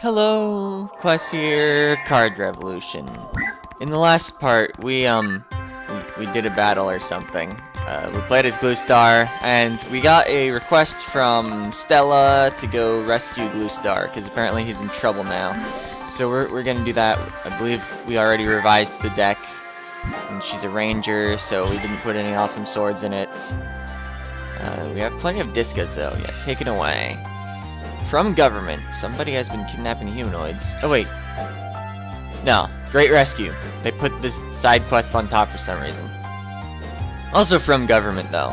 Hello, Classier Card Revolution. In the last part, we did a battle or something. We played as Gluestar, and we got a request from Stella to go rescue Gluestar, because apparently he's in trouble now. So we're gonna do that. I believe we already revised the deck, and she's a ranger, so we didn't put any awesome swords in it. We have plenty of Discas though. Yeah, take it away. From government, somebody has been kidnapping humanoids. Oh wait. No, Great Rescue. They put this side quest on top for some reason. Also from government though.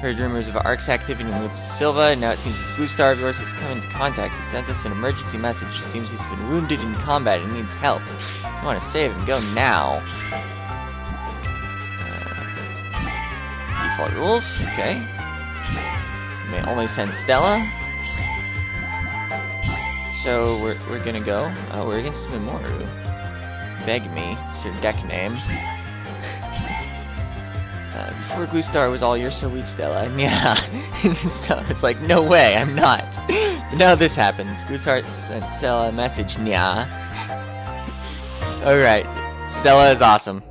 Heard rumors of Ark's activity in Lupus Silva, and now it seems this Gluestar of yours has come into contact. He sends us an emergency message. It seems he's been wounded in combat and needs help. If you want to save him, go now. Default rules, okay. You may only send Stella. So we're gonna go. We're against Mimoru. Beg me, it's her deck name. Before Gluestar was all you're so weak, Stella. Yeah. Stella was like, no way, I'm not. But now this happens. Gluestar sent Stella a message. Yeah. Alright. Stella is awesome.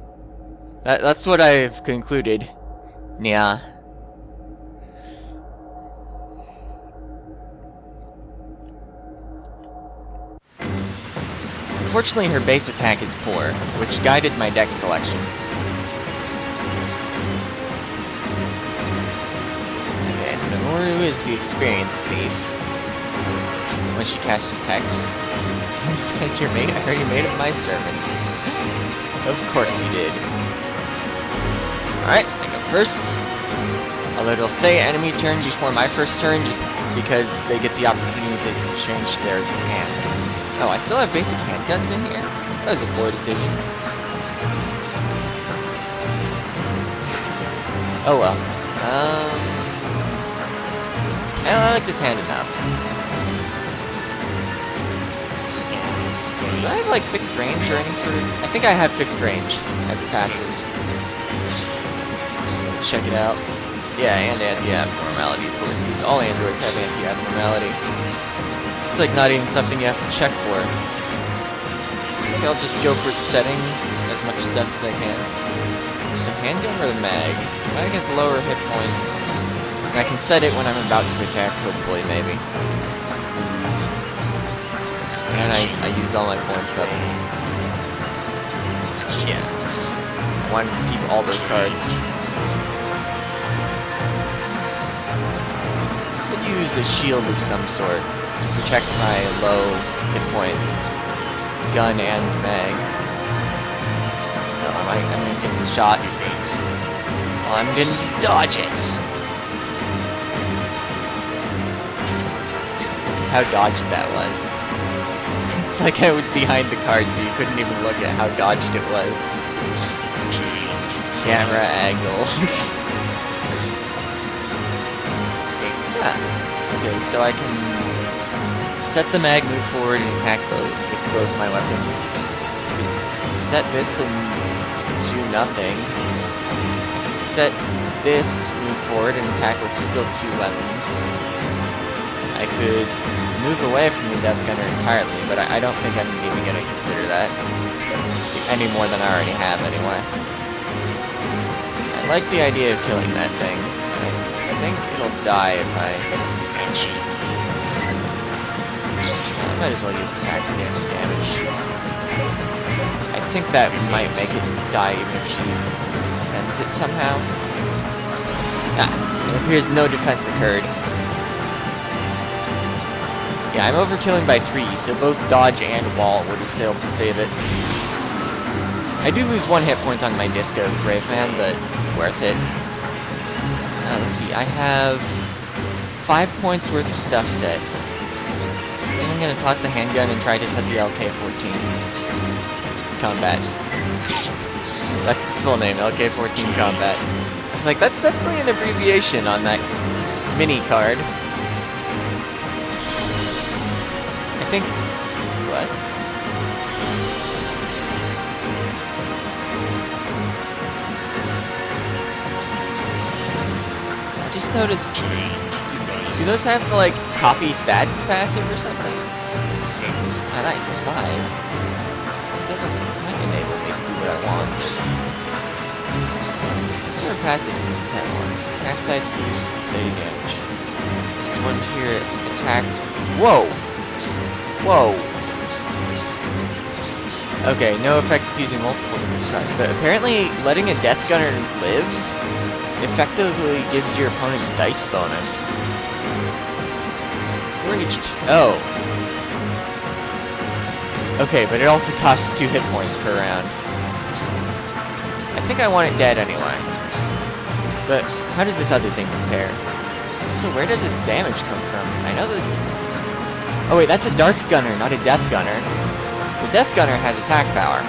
That's what I've concluded. Yeah. Unfortunately, her base attack is poor, which guided my deck selection. Okay, Mimoru is the experienced thief. When she casts text, I already made him my servant. Of course you did. Alright, I go first. Although it'll say enemy turn before my first turn, just because they get the opportunity to change their hand. Oh, I still have basic handguns in here? That was a poor decision. Oh well. I like this hand enough. Do I have like fixed range or any sort of... I think I have fixed range as a passive. Check it out. Yeah, and anti-abnormalities. Because all androids have anti-abnormality. It's like not even something you have to check for. I think I'll just go for setting as much stuff as I can. The handgun or the mag? Mag has lower hit points. And I can set it when I'm about to attack, hopefully, maybe. And I used all my points up. Yeah. I wanted to keep all those cards. Could use a shield of some sort to protect my low hit point gun and mag. No, I'm gonna get the shot. Oh, I'm gonna dodge it. How dodged that was. It's like I was behind the card, so you couldn't even look at how dodged it was. Camera angles. Okay, so I can set the mag, move forward, and attack with both my weapons. I can set this and do nothing. I can set this, move forward, and attack with still two weapons. I could move away from the Death Gunner entirely, but I don't think I'm even going to consider that. Any more than I already have, anyway. I like the idea of killing that thing. I think it'll die if I might as well use attack to get some damage. I think that might make it die even if she defends it somehow. It appears no defense occurred. Yeah, I'm overkilling by 3, so both dodge and wall would have failed to save it. I do lose 1 hit point on my Disco Brave Man, but worth it. Let's see, I have 5 points worth of stuff set. I'm gonna toss the handgun and try to set the LK-14 Combat. That's its full name, LK-14 Combat. I was like, that's definitely an abbreviation on that mini card. I think... What? I just noticed... Do those have the, like, copy stats passive or something? I Ah, nice, a 5. It doesn't quite enable me to do what I want. Sort of passive students have one. Attack dice boost, steady damage. There's one here, attack. Whoa! Whoa! Okay, no effect of using multiples of this card. But apparently, letting a Death Gunner live effectively gives your opponent dice bonus. Oh. Okay, but it also costs 2 hit points per round. I think I want it dead anyway. But how does this other thing compare? So where does its damage come from? I know that... Oh wait, that's a Dark Gunner, not a Death Gunner. The Death Gunner has attack power.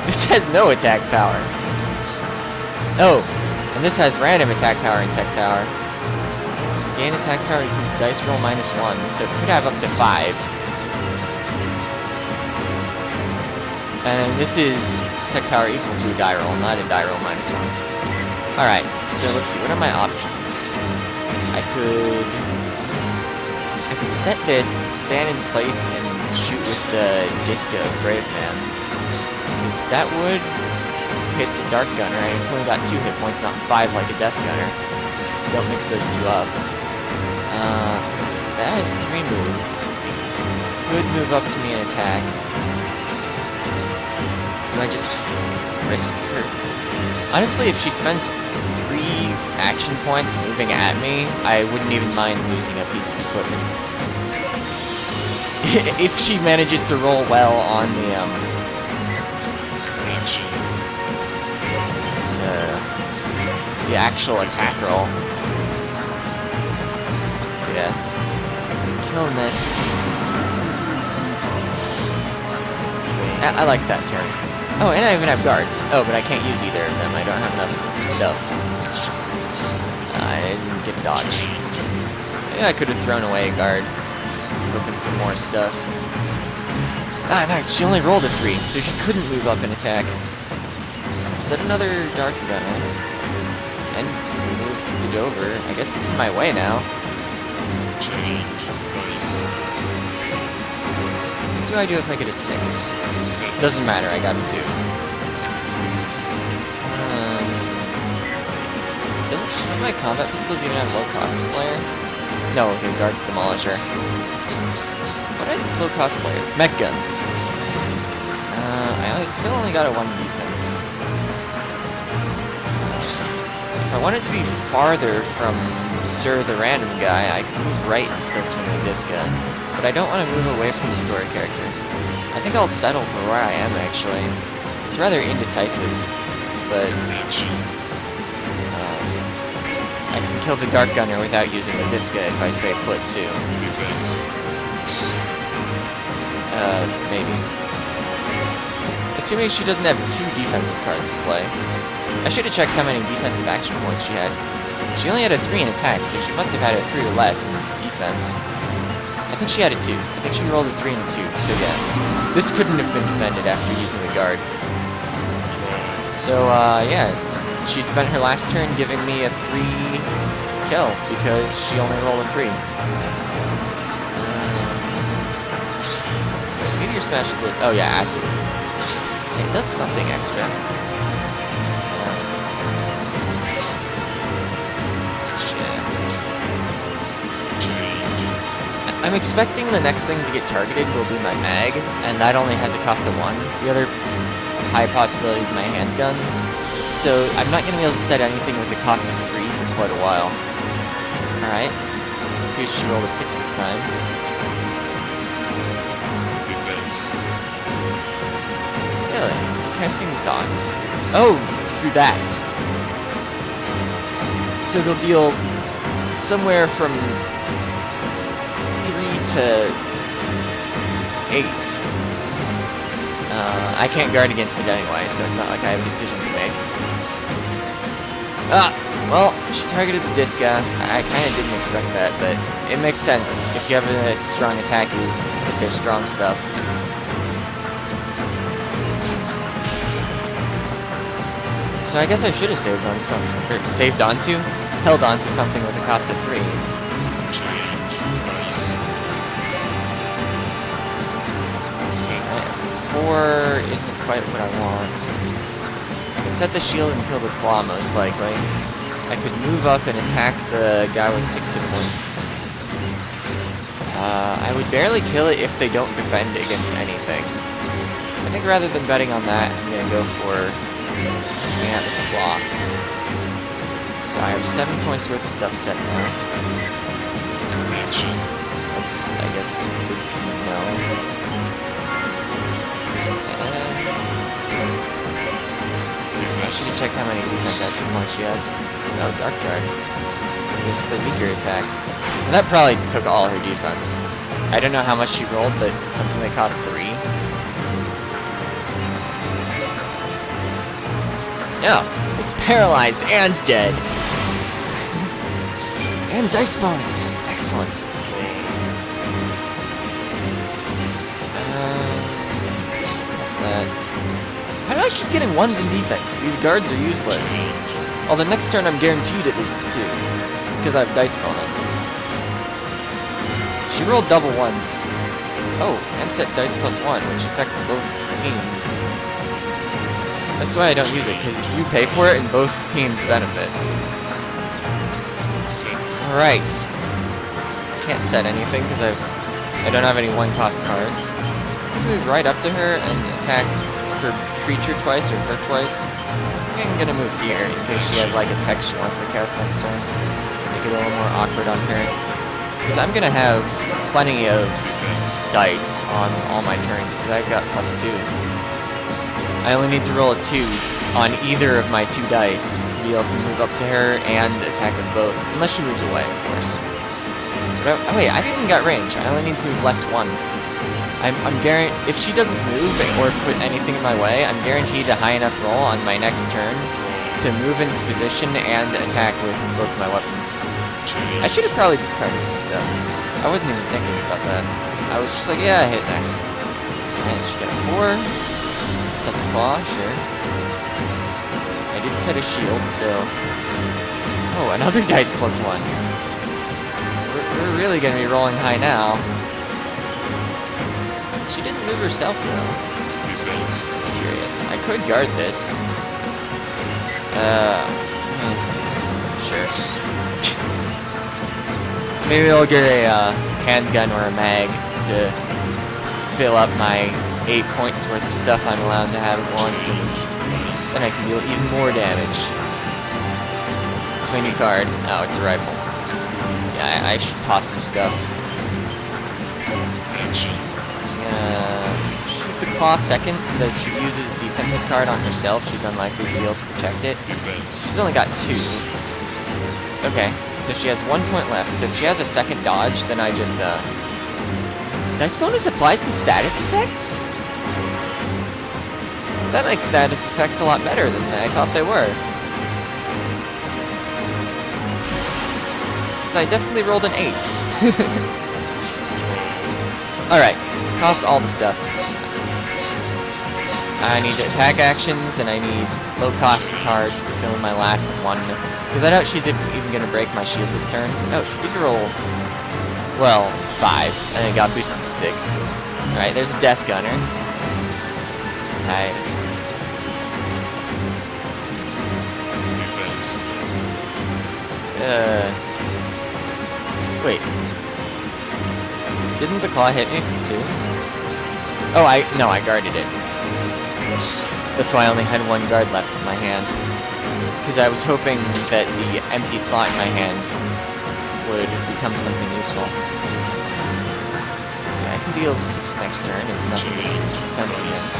This has no attack power. Oh, and this has random attack power and tech power. Gain attack power equals dice roll -1, so it could have up to 5. And this is tech power equal to a die roll, not a die roll -1. Alright, so let's see, what are my options? I could set this, stand in place, and shoot with the Disco Brave Man. Because that would hit the Dark Gunner, and it's only got 2 hit points, not 5 like a Death Gunner. Don't mix those two up. That has 3 move. Could move up to me and attack. Do I just risk her? Honestly, if she spends 3 action points moving at me, I wouldn't even mind losing a piece of equipment. If she manages to roll well on the actual attack roll. Yeah. Killing this. I like that turn. Oh, and I even have guards. Oh, but I can't use either of them. I don't have enough stuff. I didn't get dodge. Maybe I could have thrown away a guard. Just looking for more stuff. Ah, nice. She only rolled a 3, so she couldn't move up and attack. Set another Dark Gunner. And move it over. I guess it's in my way now. What do I do if I get a 6? Doesn't matter, I got a 2. Don't my combat pistols even have low cost Slayer? No, here, Guards Demolisher. What had low cost Slayer? Mech Guns. I still only got a 1 defense. If I wanted to be farther from Sir the random guy, I could move right and still swing the Disca. But I don't want to move away from the story character. I think I'll settle for where I am, actually. It's rather indecisive, but I can kill the Dark Gunner without using the Disca if I stay put, too. Maybe. Assuming she doesn't have 2 defensive cards to play. I should have checked how many defensive action points she had. She only had a 3 in attack, so she must have had a 3 or less in defense. I think she had a 2. I think she rolled a 3 and a 2, so yeah. This couldn't have been defended after using the guard. So, yeah. She spent her last turn giving me a 3 kill, because she only rolled a 3. Meteor Smash did... Oh yeah, Acid. It does something extra. I'm expecting the next thing to get targeted will be my mag, and that only has a cost of 1. The other high possibility is my handgun. So I'm not going to be able to set anything with a cost of 3 for quite a while. Alright. She rolled a 6 this time. Defense. Really? Casting Zond. Oh! Through that. So it'll deal somewhere from 3 to 8. I can't guard against it anyway, so it's not like I have a decision to make. Well, she targeted the Disca. I kind of didn't expect that, but it makes sense. If you have a strong attack, you hit their strong stuff. So I guess I should have saved on some, or held on to something with a cost of 3. 4 isn't quite what I want. I could set the shield and kill the claw most likely. I could move up and attack the guy with 6 hit points. I would barely kill it if they don't defend against anything. I think rather than betting on that, I'm gonna go for taking out this claw. So I have 7 points worth of stuff set now. That's, I guess, good to know. And I should have checked how many defense action points she has. No, Dark Guard. Against the weaker attack. And that probably took all her defense. I don't know how much she rolled, but something that cost 3. Yeah, it's paralyzed and dead. And dice bonus. Excellent. What's that? How do I keep getting 1s in defense? These guards are useless. Well, the next turn I'm guaranteed at least 2. Because I have dice bonus. She rolled double 1s. Oh, and set dice +1, which affects both teams. That's why I don't use it, because you pay for it and both teams benefit. Alright. Can't set anything because I don't have any 1-cost cards. I can move right up to her and attack her creature twice or her twice. I'm gonna move here in case she has like a text she wants to cast next turn. Make it a little more awkward on her. Because I'm gonna have plenty of dice on all my turns because I've got +2. I only need to roll a 2 on either of my 2 dice to be able to move up to her and attack with both. Unless she moves away, of course. But oh wait, I've even got range. I only need to move left 1. I'm guaranteed, if she doesn't move or put anything in my way, I'm guaranteed a high enough roll on my next turn to move into position and attack with both my weapons. I should have probably discarded some stuff. I wasn't even thinking about that. I was just like, yeah, hit next. And she got a 4. Sets a claw, sure. I did set a shield, so... Oh, another dice +1. We're really gonna be rolling high now. She didn't move herself, though. It's curious. I could guard this. Sure. Maybe I'll get a handgun or a mag to fill up my 8 points worth of stuff I'm allowed to have at once, and then I can deal even more damage. It's my new card. Oh, it's a rifle. Yeah, I should toss some stuff. Shoot the claw second, so that if she uses a defensive card on herself, she's unlikely to be able to protect it. She's only got 2. Okay, so she has 1 point left. So if she has a second dodge, then I just, Dice bonus applies to status effects? That makes status effects a lot better than I thought they were. So I definitely rolled an 8. Alright, toss all the stuff. I need attack actions, and I need low-cost cards to fill in my last 1. Because I doubt she's even going to break my shield this turn. Oh, she did roll, well, 5, and it got boosted to 6. Alright, there's a Death Gunner. Alright. Wait. Didn't the claw hit me too? Oh, no, I guarded it. That's why I only had 1 guard left in my hand. Because I was hoping that the empty slot in my hand would become something useful. So let's see, I can deal 6 next turn if nothing is done against.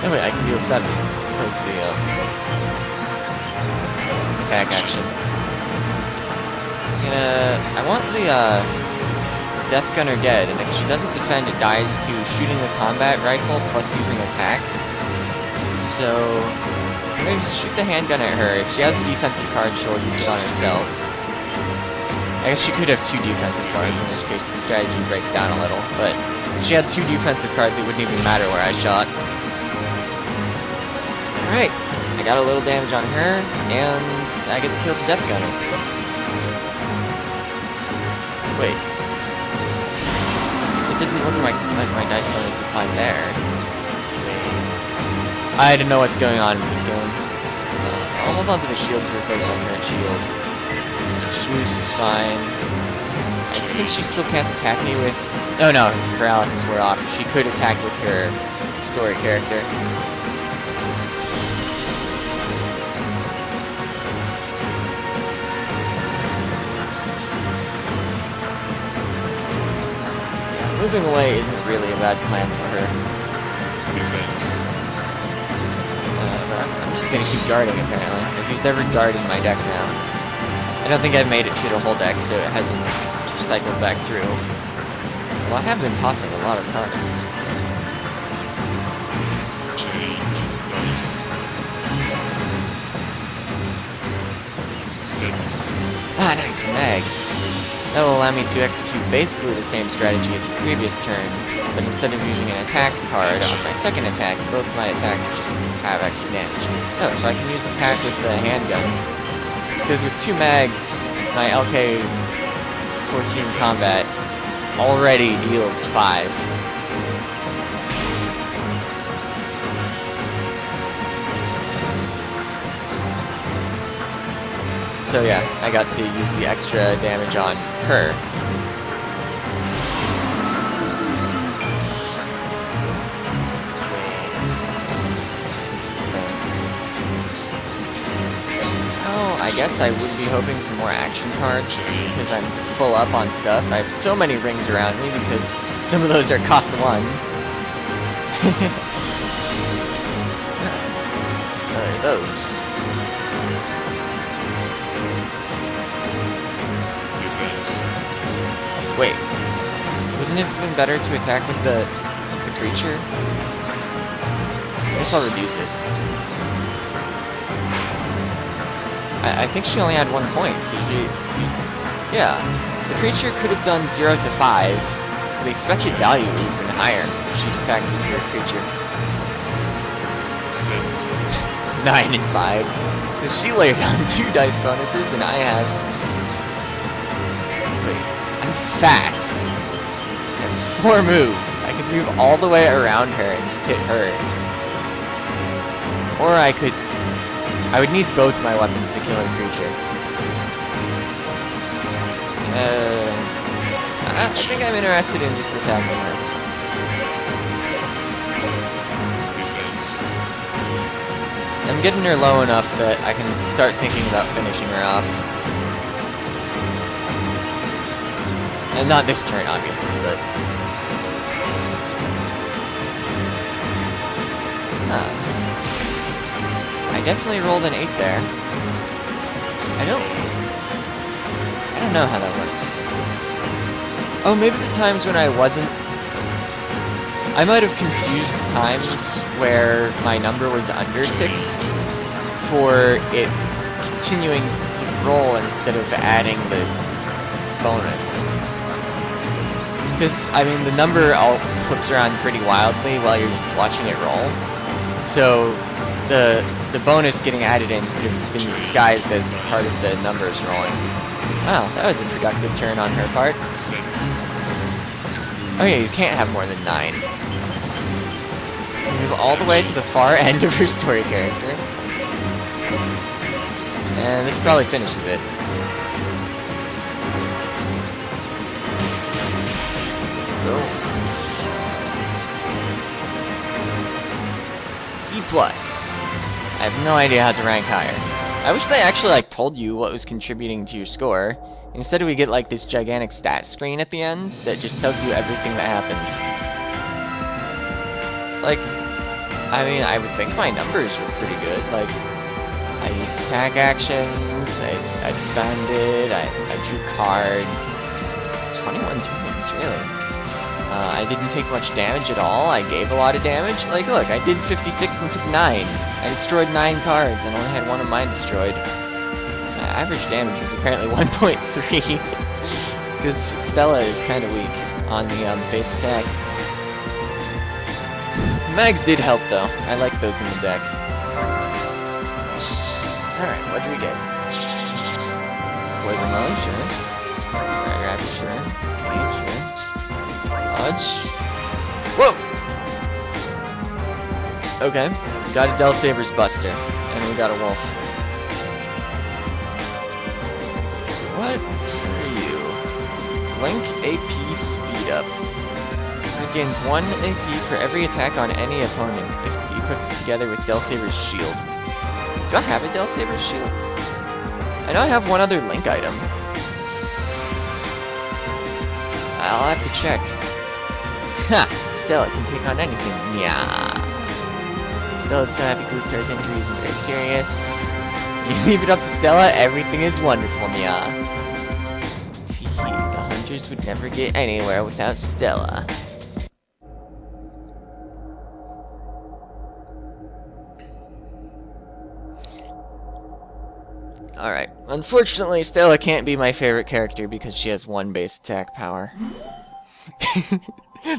Oh wait, I can deal 7. That's the attack action. I want the Death Gunner dead, and if she doesn't defend, it dies to shooting the combat rifle plus using attack. So I'm gonna just shoot the handgun at her. If she has a defensive card, she'll use it on herself. I guess she could have 2 defensive cards, in this case the strategy breaks down a little, but if she had 2 defensive cards, it wouldn't even matter where I shot. Alright, I got a little damage on her, and I get to kill the Death Gunner. Wait. It didn't look like my dice bonus applied there. I didn't know what's going on in this game. I'll hold on to the shield to replace my current shield. Boost is fine. I think she still can't attack me with... Oh no, paralysis wore off. She could attack with her story character. Moving away isn't really a bad plan for her. Defense. I'm just gonna keep guarding, apparently. I've used every guard in my deck now. I don't think I've made it through the whole deck, so it hasn't cycled back through. Well, I have been tossing a lot of cards. Change. Dice. Set. Ah, nice mag. That will allow me to execute basically the same strategy as the previous turn, but instead of using an attack card on my second attack, both my attacks just have extra damage. Oh, so I can use attack with the handgun. Because with 2 mags, my LK-14 combat already deals 5. So yeah, I got to use the extra damage on her. Oh, I guess I would be hoping for more action cards, because I'm full up on stuff. I have so many rings around me, because some of those are cost 1. What are those? Wait, wouldn't it have been better to attack with the creature? I guess I'll reduce it. I think she only had 1 point, so yeah. The creature could have done 0 to 5, so the expected value would have been higher if she'd attacked with her creature. 9 and 5. Because she layered on 2 dice bonuses, and I have... I'm fast. I have 4 moves. I could move all the way around her and just hit her. Or I would need both my weapons to kill her creature. I think I'm interested in just attacking her. Defense. I'm getting her low enough that I can start thinking about finishing her off. And not this turn, obviously, but... I definitely rolled an 8 there. I don't know how that works. Oh, maybe the times when I wasn't... I might have confused times where my number was under 6 for it continuing to roll instead of adding the bonus. Because, I mean, the number all flips around pretty wildly while you're just watching it roll. So, the bonus getting added in could have been disguised as part of the numbers rolling. Wow, that was a productive turn on her part. Oh yeah, you can't have more than 9. Move all the way to the far end of her story character. And this probably finishes it. C+. I have no idea how to rank higher. I wish they actually told you what was contributing to your score. Instead we get this gigantic stat screen at the end that just tells you everything that happens. I mean, I would think my numbers were pretty good. I used attack actions, I defended, I drew cards. 21 turns, really. I didn't take much damage at all. I gave a lot of damage. Look, I did 56 and took 9. I destroyed 9 cards and only had 1 of mine destroyed. Average damage was apparently 1.3. Because Stella is kind of weak on the base attack. Mags did help, though. I like those in the deck. Alright, what do we get? Poison Motion. Alright. grab it, sure. Okay, sure. Dodge. Whoa! Okay, we got a Del Saber's Buster, and we got a Wolf. So what are you? Link AP Speed Up. It gains 1 AP for every attack on any opponent if equipped together with Del Saber's Shield. Do I have a Del Saber's Shield? I know I have one other Link item. I'll have to check. Ha! Stella can take on anything. Yeah. Stella's so happy Gluestar's injury isn't very serious. When you leave it up to Stella, everything is wonderful, yeah. Tee, the hunters would never get anywhere without Stella. Alright, unfortunately Stella can't be my favorite character because she has 1 base attack power.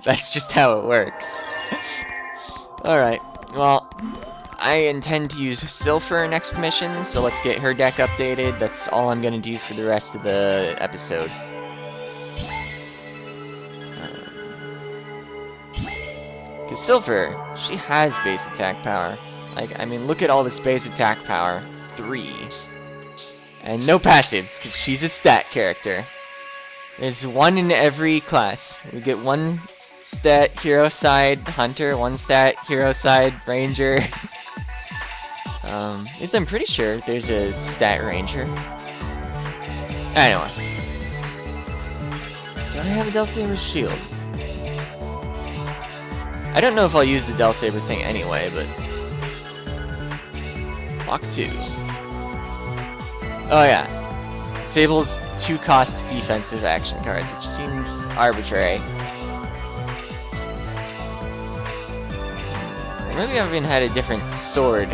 That's just how it works. Alright, well, I intend to use Sylpher next mission, so let's get her deck updated. That's all I'm gonna do for the rest of the episode. Because Sylpher, she has base attack power. Like, I mean, look at all this base attack power. 3. And no passives, because she's a stat character. There's 1 in every class. We get 1 stat hero side hunter, 1 stat hero side ranger. At least I'm pretty sure there's a stat ranger. Anyway. Do I have a Del Saber's Shield? I don't know if I'll use the Del Saber thing anyway, but... Block 2. Oh yeah. Disables 2 cost defensive action cards, which seems arbitrary. Or maybe I've even had a different sword,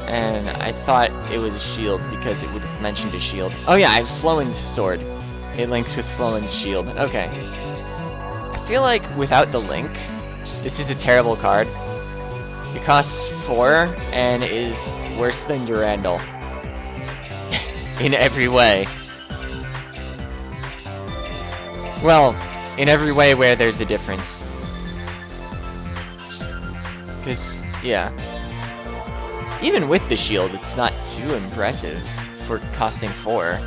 and I thought it was a shield because it would have mentioned a shield. Oh yeah, I have Flowen's sword. It links with Flowen's shield. Okay. I feel like without the link, this is a terrible card. It costs 4 and is worse than Durandal. In every way. Well, in every way where there's a difference. Because, yeah. Even with the shield, it's not too impressive for costing 4.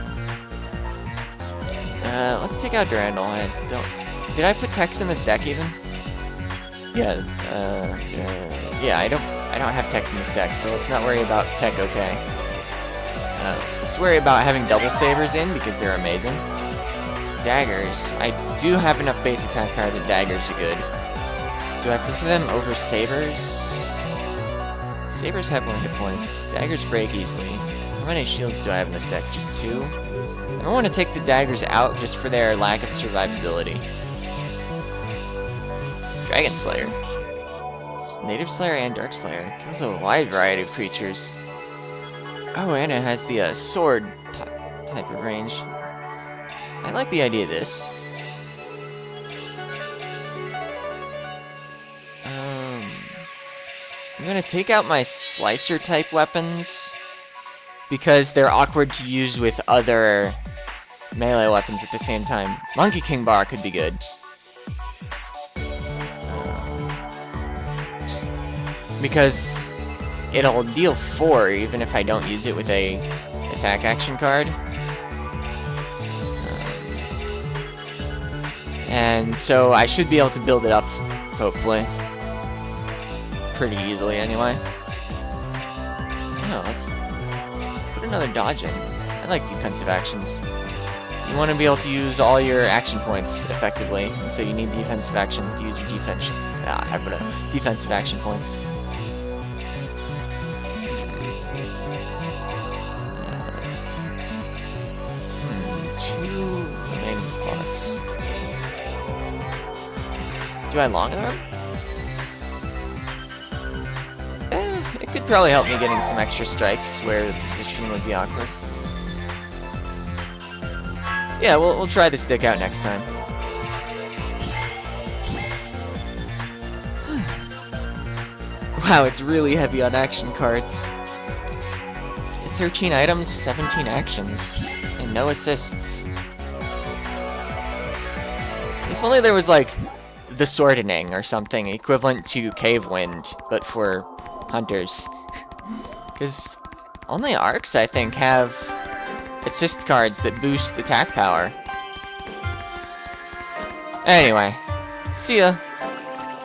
Let's take out Durandal. I don't... Did I put Tex in this deck even? Yeah, yeah, I don't have Tex in this deck, so let's not worry about Tech okay. Let's worry about having double sabers in because they're amazing. Daggers. I do have enough base attack power that daggers are good. Do I prefer them over sabers? Sabers have 1 hit points. Daggers break easily. How many shields do I have in this deck? Just 2? I don't want to take the daggers out just for their lack of survivability. Dragon Slayer. It's Native Slayer and Dark Slayer. Kills a wide variety of creatures. Oh, and it has the sword type of range. I like the idea of this. I'm gonna take out my slicer type weapons because they're awkward to use with other melee weapons at the same time. Monkey King Bar could be good. Because it'll deal 4 even if I don't use it with a attack action card. And so I should be able to build it up, hopefully. Pretty easily anyway. Oh, let's put another dodge in. I like defensive actions. You want to be able to use all your action points effectively, and so you need defensive actions to use your defense. I put a defensive action points. 2 remaining slots. Do I long arm? It could probably help me getting some extra strikes where the position would be awkward. Yeah, we'll try the stick out next time. Wow, it's really heavy on action cards. 13 items, 17 actions, and no assists. If only there was like the Swordening or something equivalent to Cave Wind, but for hunters. Because only arcs, I think, have assist cards that boost attack power. Anyway, see ya.